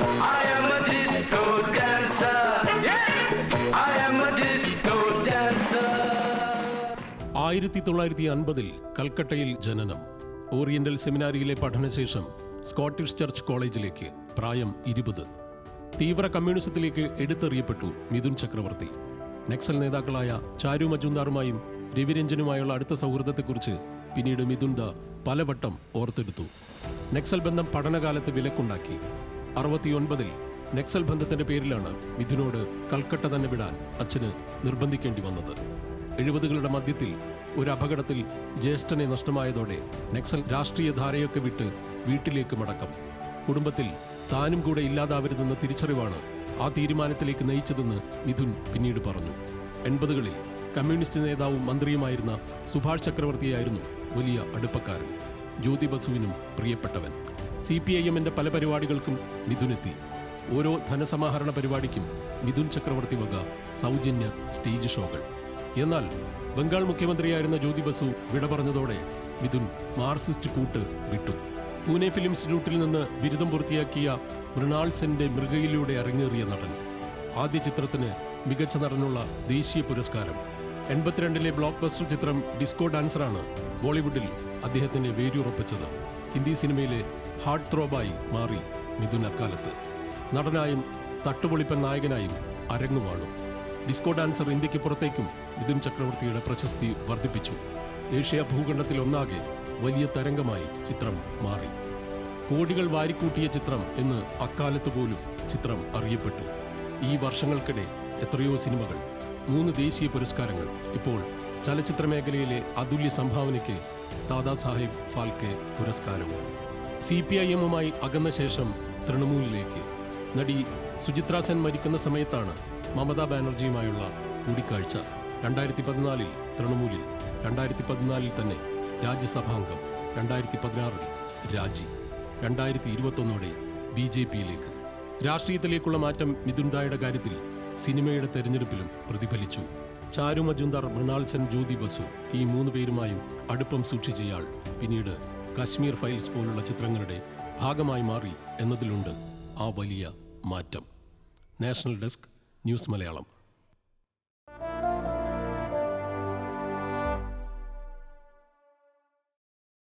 I am a disco dancer. Yeah, I am a disco dancer. 1950 കൽക്കട്ടയിൽ ജനനം. Oriental സെമിനാരിയിലെ പഠനശേഷം Scottish church കോളേജിലേക്ക്. പ്രായം 20. തീവ്ര കമ്മ്യൂണിസത്തിലേക്ക് എടുത്തെറിയപ്പെട്ടു മിഥുൻ ചക്രവർത്തി. നക്സൽ നേതാക്കളായ ചാരു മജുംദാറുമായും രവിരഞ്ജനുമായുള്ള അടുത്ത സൗഹൃദത്തെക്കുറിച്ച് പിന്നീട് മിഥുൻദ പലവട്ടം ഓർത്തെടുത്തു. നക്സൽ ബന്ധം പഠനകാലത്ത് വിലക്കുണ്ടാക്കി. 69 നക്സൽ ബന്ധത്തിന്റെ പേരിലാണ് മിഥുനോട് കൽക്കട്ട തന്നെ വിടാൻ അച്ഛന് നിർബന്ധിക്കേണ്ടി വന്നത്. 70കളുടെ മധ്യത്തിൽ ഒരു അപകടത്തിൽ ജ്യേഷ്ഠനെ നഷ്ടമായതോടെ നക്സൽ രാഷ്ട്രീയ ധാരയൊക്കെ വിട്ട് വീട്ടിലേക്ക് മടക്കം. കുടുംബത്തിൽ താനും കൂടെ ഇല്ലാതാവരുതെന്ന തിരിച്ചറിവാണ് ആ തീരുമാനത്തിലേക്ക് നയിച്ചതെന്ന് മിഥുൻ പിന്നീട് പറഞ്ഞു. 80കളിൽ കമ്മ്യൂണിസ്റ്റ് നേതാവും മന്ത്രിയുമായിരുന്ന സുഭാഷ് ചക്രവർത്തിയായിരുന്നു വലിയ അടുപ്പക്കാരൻ. ജ്യോതി ബസുവിനും പ്രിയപ്പെട്ടവൻ. CPIMന്റെ പല പരിപാടികൾക്കും മിഥുനെത്തി. ഓരോ ധനസമാഹരണ പരിപാടിക്കും മിഥുൻ ചക്രവർത്തി വക സൗജന്യ സ്റ്റേജ് ഷോകൾ. എന്നാൽ ബംഗാൾ മുഖ്യമന്ത്രിയായിരുന്ന ജ്യോതി ബസു വിട പറഞ്ഞതോടെ മിഥുൻ മാർക്സിസ്റ്റ് കൂട്ട് വിട്ടു. പൂനെ ഫിലിം ഇൻസ്റ്റിറ്റ്യൂട്ടിൽ നിന്ന് ബിരുദം പൂർത്തിയാക്കിയ മൃണാൾ സെന്റെ മൃഗയിലൂടെ അരങ്ങേറിയ നടൻ. ആദ്യ ചിത്രത്തിന് മികച്ച നടനുള്ള ദേശീയ പുരസ്കാരം. 82ലെ ബ്ലോക്ക് ബസ്റ്റർ ചിത്രം ഡിസ്കോ ഡാൻസറാണ് ബോളിവുഡിൽ അദ്ദേഹത്തിന്റെ വേരുറപ്പിച്ചത്. ഹിന്ദി സിനിമയിലെ ഹാർട്ട് ത്രോബായി മാറി മിഥുൻ അക്കാലത്ത്. നടനായും തട്ടുപൊളിപ്പൻ നായകനായും അരങ്ങുവാണു. ഡിസ്കോ ഡാൻസർ ഇന്ത്യക്ക് പുറത്തേക്കും മിഥുൻ ചക്രവർത്തിയുടെ പ്രശസ്തി വർദ്ധിപ്പിച്ചു. ഏഷ്യ ഭൂഖണ്ഡത്തിൽ ഒന്നാകെ വലിയ തരംഗമായി ചിത്രം മാറി. കോടികൾ വാരിക്കൂട്ടിയ ചിത്രം എന്ന് അക്കാലത്ത് പോലും ചിത്രം അറിയപ്പെട്ടു. ഈ വർഷങ്ങൾക്കിടെ എത്രയോ സിനിമകൾ, 3 ദേശീയ പുരസ്കാരങ്ങൾ. ഇപ്പോൾ ചലച്ചിത്ര മേഖലയിലെ അതുല്യ സംഭാവനയ്ക്ക് ദാദാ സാഹിബ് ഫാൽക്കെ പുരസ്കാരവും. CPIMുമായി അകന്ന ശേഷം തൃണമൂലിലേക്ക്. നടി സുചിത്ര സെൻ മരിക്കുന്ന സമയത്താണ് മമതാ ബാനർജിയുമായുള്ള കൂടിക്കാഴ്ച. 2014 തൃണമൂലിൽ, 2014 തന്നെ രാജ്യസഭാംഗം, 2016 രാജി, 2021 BJPയിലേക്ക്. രാഷ്ട്രീയത്തിലേക്കുള്ള മാറ്റം മിഥുൻദായുടെ കാര്യത്തിൽ സിനിമയുടെ തെരഞ്ഞെടുപ്പിലും പ്രതിഫലിച്ചു. ചാരു മജുംദാർ, മൃണാൾ സെൻ, ജ്യോതി ബസു ഈ 3 പേരുമായും അടുപ്പം സൂക്ഷിച്ചയാൾ പിന്നീട് കാശ്മീർ ഫയൽസ് പോലുള്ള ചിത്രങ്ങളുടെ ഭാഗമായി മാറി എന്നതിലുണ്ട് ആ വലിയ മാറ്റം. National desk, news Malayalam.